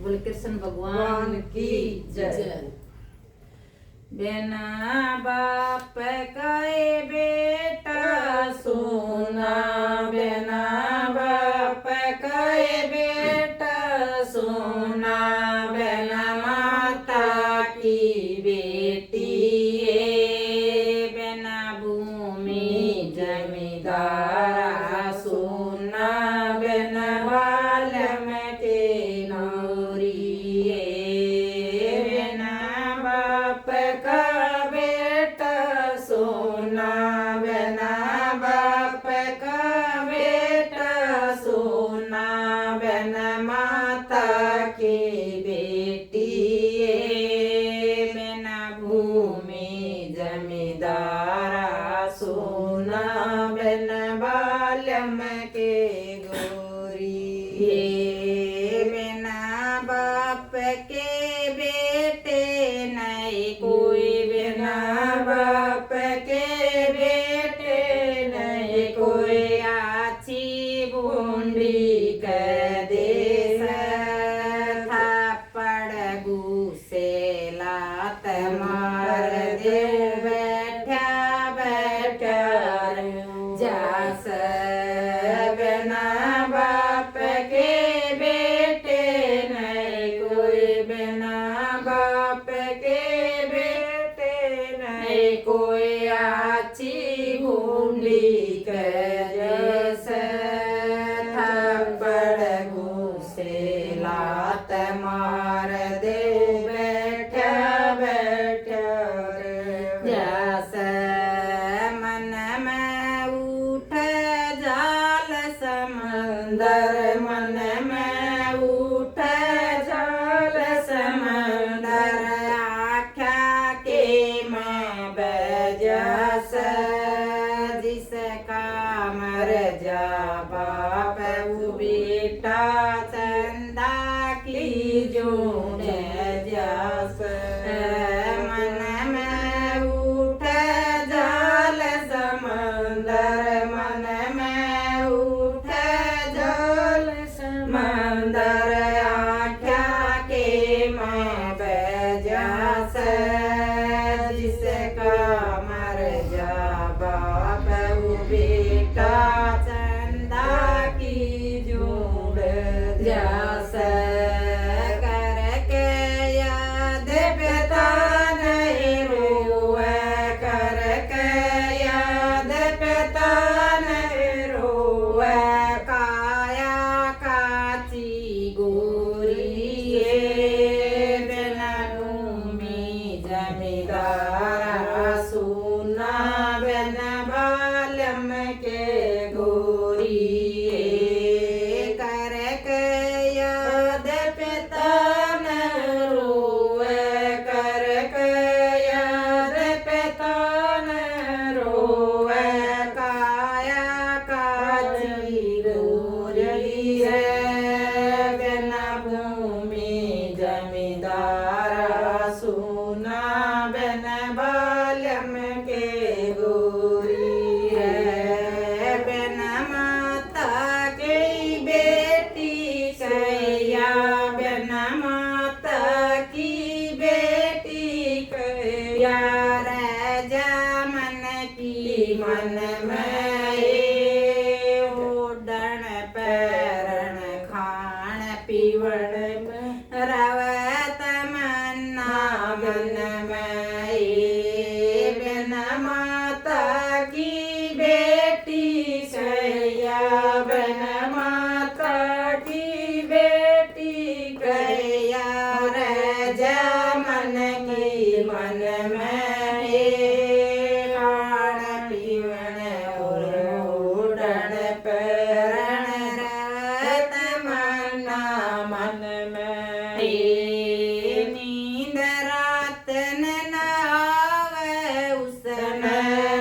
बोले कृष्ण भगवान की जय। बिना बाप कहे बेटा सोना, बिना बाप कहे बेटा सोना, बिना माता की बेटी है, बिना भूमि जमींदार सोना, बिना बालम के नौरी है, बिना बाप का बेटा सोना, बिना बाप का बेटा सोना, बिना माता की बेटी है, बिना भूमि जमींदार सोना, बिना बालम के गोरी है, बिना बाप के बेटे नहीं कोई, बिना बाप के बेटे नहीं कोई, आछी बूंदी कर देश थापड़ घूसे लात मार दे, बैठा बैठा जास, बिना बाप के बेटे नहीं कोई, बिना बाप के बेटे नहीं कोई, आछी बूंदी कर जस थापड़ घूसे लात मार दे, बैठा बैठा जस मन में उठ जाल समंदर, मन में उठ जाल समंदर, आख्या के मैं बजस जिसका मर जा बाप वो बेटा चंदा की जोड़ जस, मन में उठ जाल समंदर, मन में उठ जाल समंदर, आख्या के मैं बजस जिसका मर जा बाप वो बेटा चंदा की जोड़ जस, करके याद पिता नहीं रोवे, करके याद पिता नहीं रोवे, काया काची गोरी है, बिना भूमि जमींदार सोना, बिना बालम के गोरी है, करके याद पिता न रोवे, करके याद पिता न रोवे, काया काची गोरी है, बिना भूमि जमींदार सोना, बिना बालम के गोरी है, बिना माता की बेटी कैया, बिना माता की बेटी कैया, राजा मन की मन में ओढ़ण पैरण खाण पीवण रवत मन्ना मन में, बिना माता की बेटी सैया, बिना माता की बेटी कैया, राजा मन की मन में खाण पीवण ओढ़ण पैरण रवत मन्ना मन में, नींद रात न आवे उसन,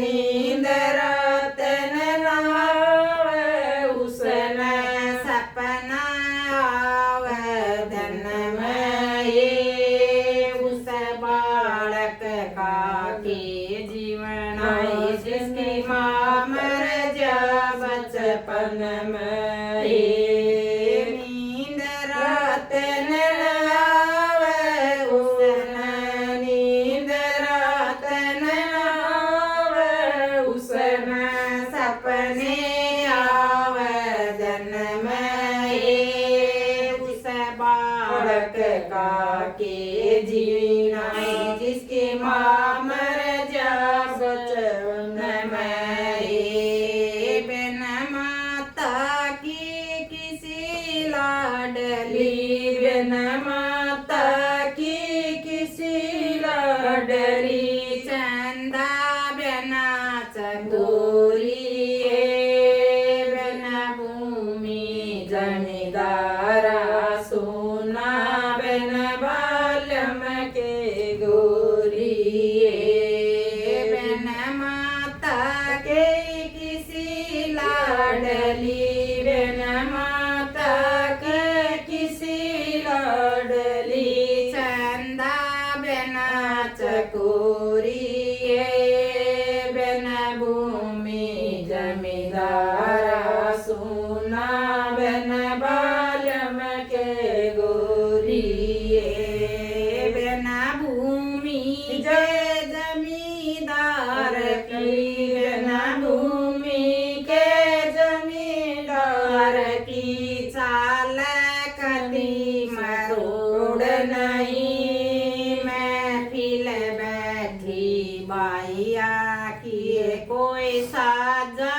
नींद रात न आवे उसन, सपना आवे धन में उस बालक का के जीवन जिसकी माँ मर जा बचपन में, नींद रात न बालक का के जीना जिसकी माँ मर जा बचपन में बिन माता की किसी लाडली बिन माता की किसी लाडली चंदा बिना चकोरी बिना भूमि जमींदारा सोना बिन बालम के गोरी बिन माता के किसी लाडली बिन माता के किसी लाडली चंदा बिना चकोरी बिन भूमि जमींदारा सोना बिन बालम के गोरी बिन भूमि जय जमींदार की बिन भूमि के जमींदार की चाल कदी मरोड़ नहीं महफिल बैठी बाइया किए कोई साजा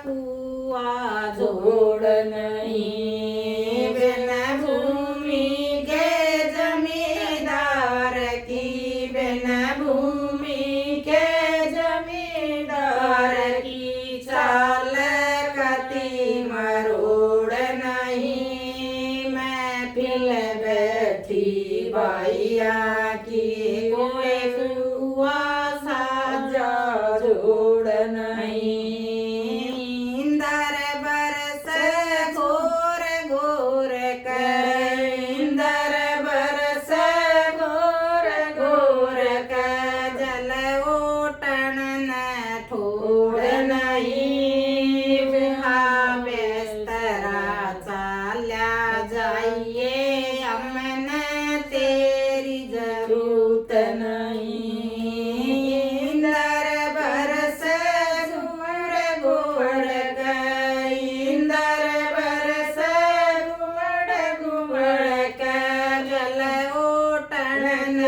कुआ जोड़ नहीं बिन भूमि के जमींदार की बिन भूमि के जमींदार की चाल कती मरोड़ नहीं महफिल बैठी बाइया की कोई कुआ साजा जोड़ नहीं इंदर बरस घोर घोर कर इंदर बरस घोर घोर कर जल ओटन न ठोड़ नहीं विहा बेस्तरा चाल्या जाइए अमन तेरी जरूरत नहीं इंदर बरस घोर घोर कर इंदर बरस घोर घोर कर जल ओटन न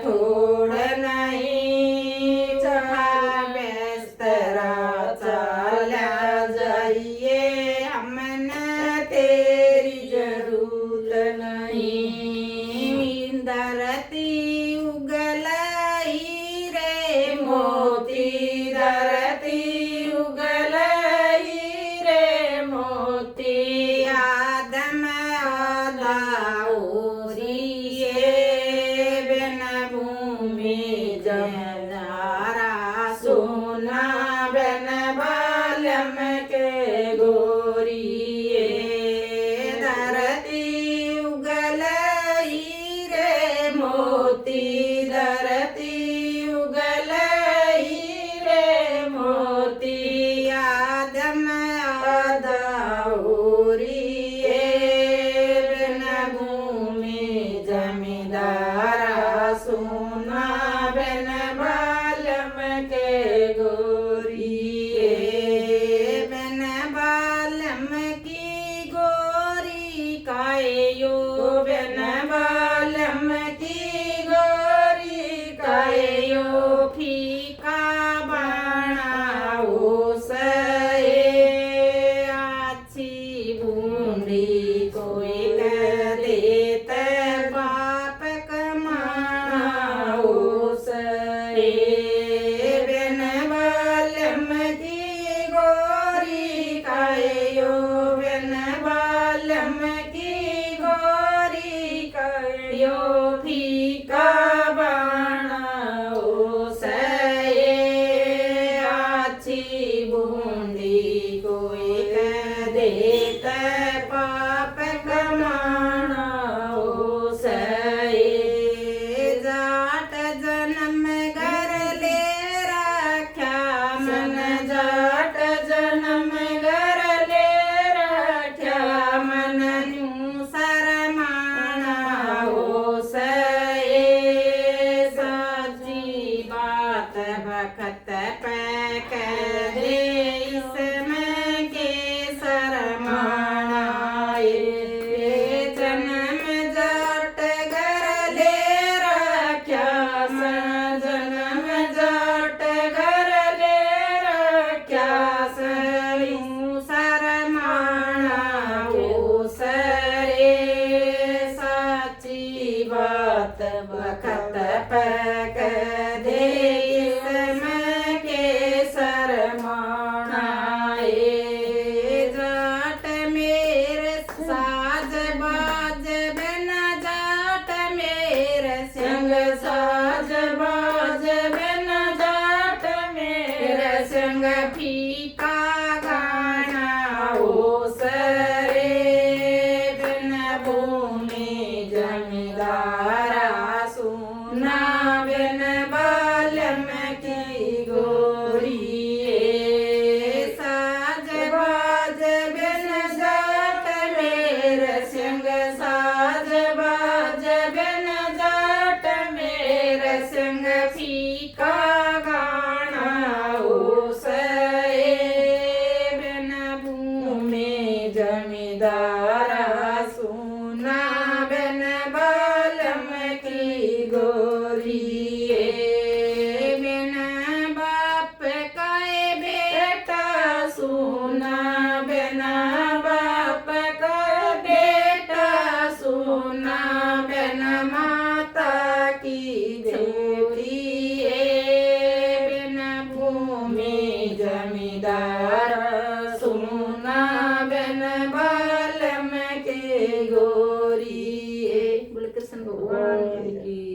ठोड़ नहीं चढ़ा बेस्तरा चाल्या जाइए हमन तेरी जरूरत नहीं धरती उगलाई रे मोती धरती उगलाई रे मोती आदम आदा ओरिए बिन भूमि जमींदारा सोना बिन बालम के गोरिए धरती उगलाई रे मोती धरती उगलाई रे मोती आदम आदा ओरिए बिन भूमि जमींदारा सोना बिन बालम के गोरिए बिन बालम की गोरी कायो बिन बालम की गोरी कायो फीका बनाओ सए आछी बूंदी कोई देत बाप कमाओ सए बिन बालम की गोरी कायो बिन बालम की गोरी कायो फीका बनाओ सए आछी बूंदी कोई देत पाप कमाओ सए जाट जन्म घर ले रख्या मन जाट जन्म घर ले रख्या मन न्यू शरमाना हो सए जमीदारा सुना बिन बालम की गोरी साज बाज बिन जाट मेर सिंह साज बाज बिन जाट मेर सिंह फीका गाना उसे बिन भूमि जमीदारा सुना बिन बालम की गोरी बिन बाप का बेटा सुना बिन बाप का बेटा सुना बिन माता की बेटी बिन भूमि जमीदार सुना बिन बालम के गोरी। बोले कृष्ण भगवान की।